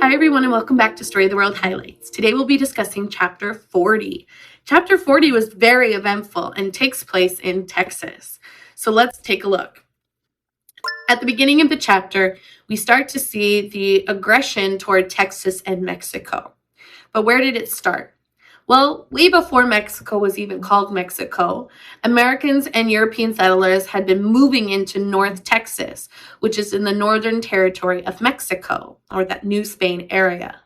Hi everyone and welcome back to Story of the World Highlights. Today we'll be discussing Chapter 40. Chapter 40 was very eventful and takes place in Texas. So let's take a look. At the beginning of the chapter, we start to see the aggression toward Texas and Mexico. But where did it start? Well, way before Mexico was even called Mexico, Americans and European settlers had been moving into North Texas, which is in the northern territory of Mexico, or that New Spain area.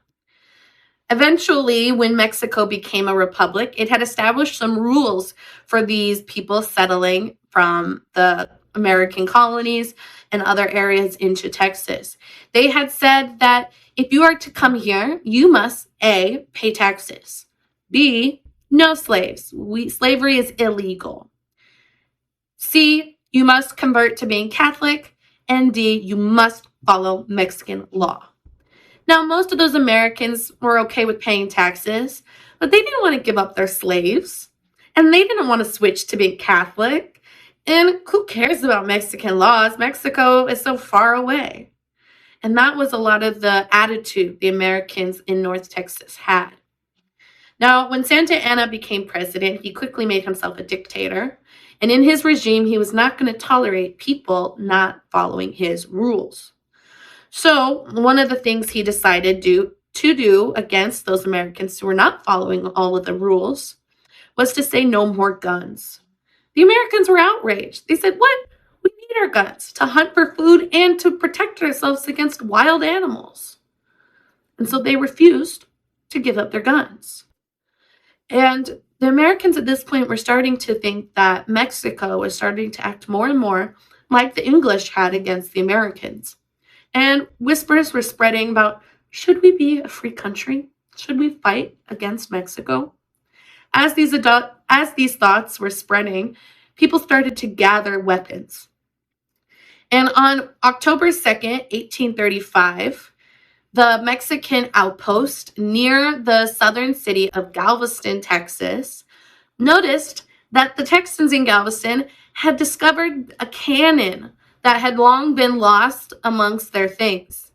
Eventually, when Mexico became a republic, it had established some rules for these people settling from the American colonies and other areas into Texas. They had said that if you are to come here, you must A, pay taxes. B, no slaves. Slavery is illegal. C, you must convert to being Catholic. And D, you must follow Mexican law. Now, most of those Americans were okay with paying taxes, but they didn't want to give up their slaves. And they didn't want to switch to being Catholic. And who cares about Mexican laws? Mexico is so far away. And that was a lot of the attitude the Americans in North Texas had. Now, when Santa Anna became president, he quickly made himself a dictator. And in his regime, he was not going to tolerate people not following his rules. So one of the things he decided to do against those Americans who were not following all of the rules was to say no more guns. The Americans were outraged. They said, what? We need our guns to hunt for food and to protect ourselves against wild animals. And so they refused to give up their guns. And the Americans at this point were starting to think that Mexico was starting to act more and more like the English had against the Americans. And whispers were spreading about, should we be a free country? Should we fight against Mexico? As these thoughts were spreading, people started to gather weapons. And on October 2nd, 1835, the Mexican outpost near the southern city of Galveston, Texas, noticed that the Texans in Galveston had discovered a cannon that had long been lost amongst their things.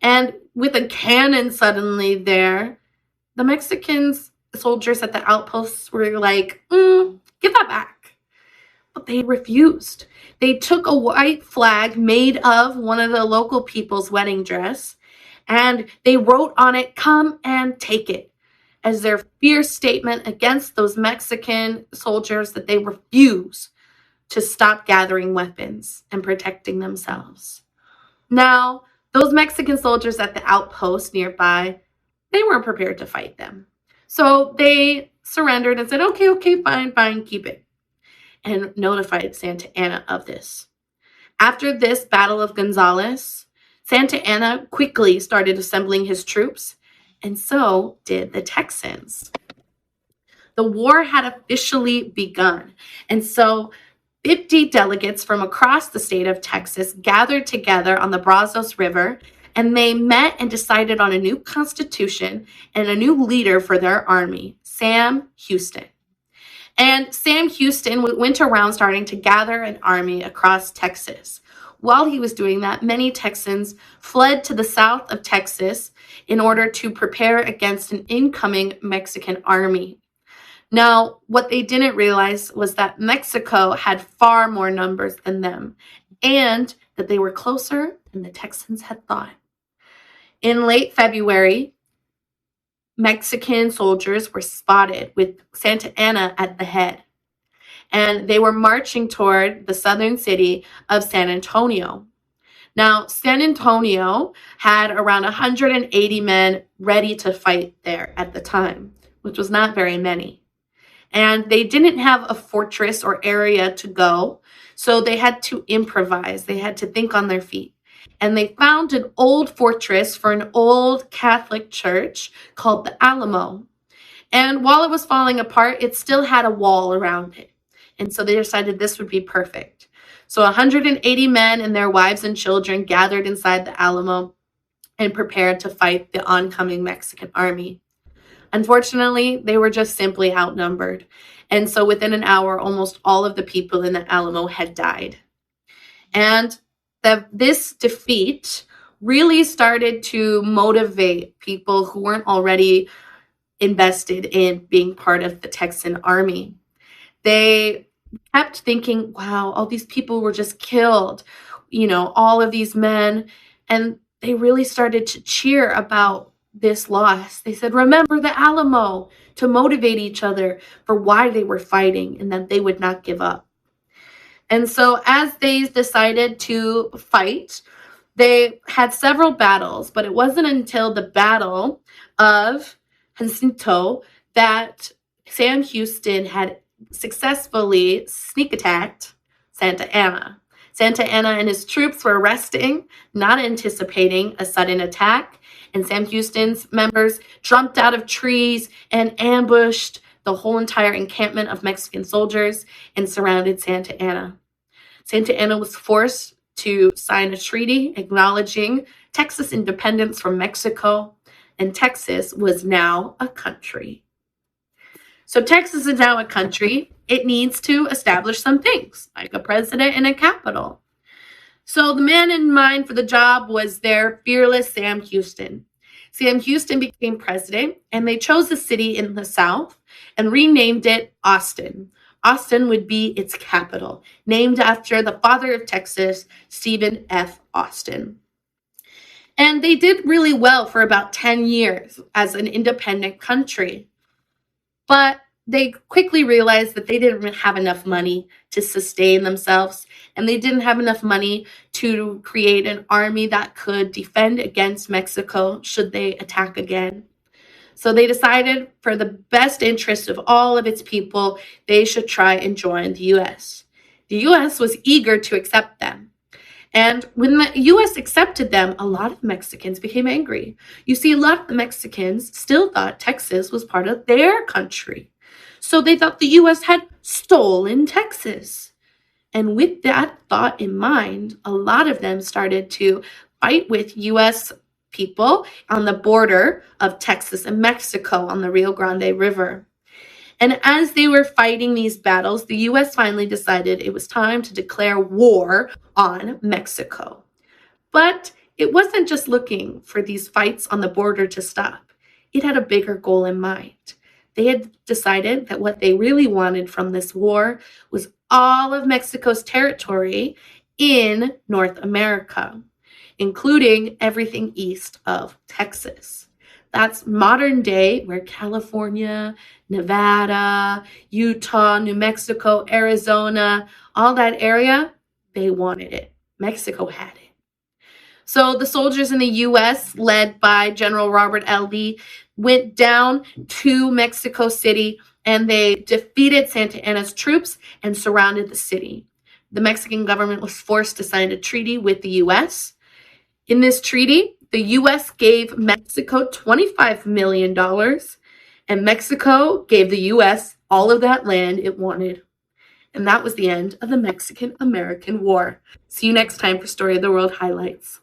And with a cannon suddenly there, the Mexican soldiers at the outposts were like, give that back. But they refused. They took a white flag made of one of the local people's wedding dress, and they wrote on it, "Come and take it," as their fierce statement against those Mexican soldiers that they refuse to stop gathering weapons and protecting themselves. Now, those Mexican soldiers at the outpost nearby, they weren't prepared to fight them. So they surrendered and said, okay, fine, keep it, and notified Santa Anna of this. After this Battle of Gonzales, Santa Anna quickly started assembling his troops, and so did the Texans. The war had officially begun, and so 50 delegates from across the state of Texas gathered together on the Brazos River, and they met and decided on a new constitution and a new leader for their army, Sam Houston. And Sam Houston went around starting to gather an army across Texas. While he was doing that, many Texans fled to the south of Texas in order to prepare against an incoming Mexican army. Now, what they didn't realize was that Mexico had far more numbers than them, and that they were closer than the Texans had thought. In late February, Mexican soldiers were spotted with Santa Anna at the head, and they were marching toward the southern city of San Antonio. Now, San Antonio had around 180 men ready to fight there at the time, which was not very many. And they didn't have a fortress or area to go, so they had to improvise. They had to think on their feet. And they found an old fortress for an old Catholic church called the Alamo. And while it was falling apart, it still had a wall around it. And so they decided this would be perfect. So 180 men and their wives and children gathered inside the Alamo and prepared to fight the oncoming Mexican army. Unfortunately, they were just simply outnumbered. And so within an hour, almost all of the people in the Alamo had died. And this defeat really started to motivate people who weren't already invested in being part of the Texan army. They kept thinking, wow, all these people were just killed, all of these men. And they really started to cheer about this loss. They said, remember the Alamo, to motivate each other for why they were fighting and that they would not give up. And so as they decided to fight, they had several battles, but it wasn't until the Battle of Jacinto that Sam Houston had successfully sneak attacked Santa Ana. Santa Ana and his troops were resting, not anticipating a sudden attack, and Sam Houston's members jumped out of trees and ambushed the whole entire encampment of Mexican soldiers and surrounded Santa Ana. Santa Ana was forced to sign a treaty acknowledging Texas independence from Mexico, and Texas was now a country. So Texas is now a country. It needs to establish some things, like a president and a capital. So the man in mind for the job was their fearless Sam Houston. Sam Houston became president, and they chose a city in the South and renamed it Austin. Austin would be its capital, named after the father of Texas, Stephen F. Austin. And they did really well for about 10 years as an independent country. But they quickly realized that they didn't have enough money to sustain themselves, and they didn't have enough money to create an army that could defend against Mexico should they attack again. So they decided, for the best interest of all of its people, they should try and join the U.S. The U.S. was eager to accept them. And when the U.S. accepted them, a lot of Mexicans became angry. You see, a lot of the Mexicans still thought Texas was part of their country. So they thought the U.S. had stolen Texas. And with that thought in mind, a lot of them started to fight with U.S. people on the border of Texas and Mexico on the Rio Grande River. And as they were fighting these battles, the U.S. finally decided it was time to declare war on Mexico. But it wasn't just looking for these fights on the border to stop. It had a bigger goal in mind. They had decided that what they really wanted from this war was all of Mexico's territory in North America, including everything east of Texas. That's modern day, where California, Nevada, Utah, New Mexico, Arizona, all that area, they wanted it. Mexico had it. So the soldiers in the U.S., led by General Robert L. Lee, went down to Mexico City, and they defeated Santa Anna's troops and surrounded the city. The Mexican government was forced to sign a treaty with the U.S. In this treaty, the U.S. gave Mexico $25 million, and Mexico gave the U.S. all of that land it wanted. And that was the end of the Mexican-American War. See you next time for Story of the World Highlights.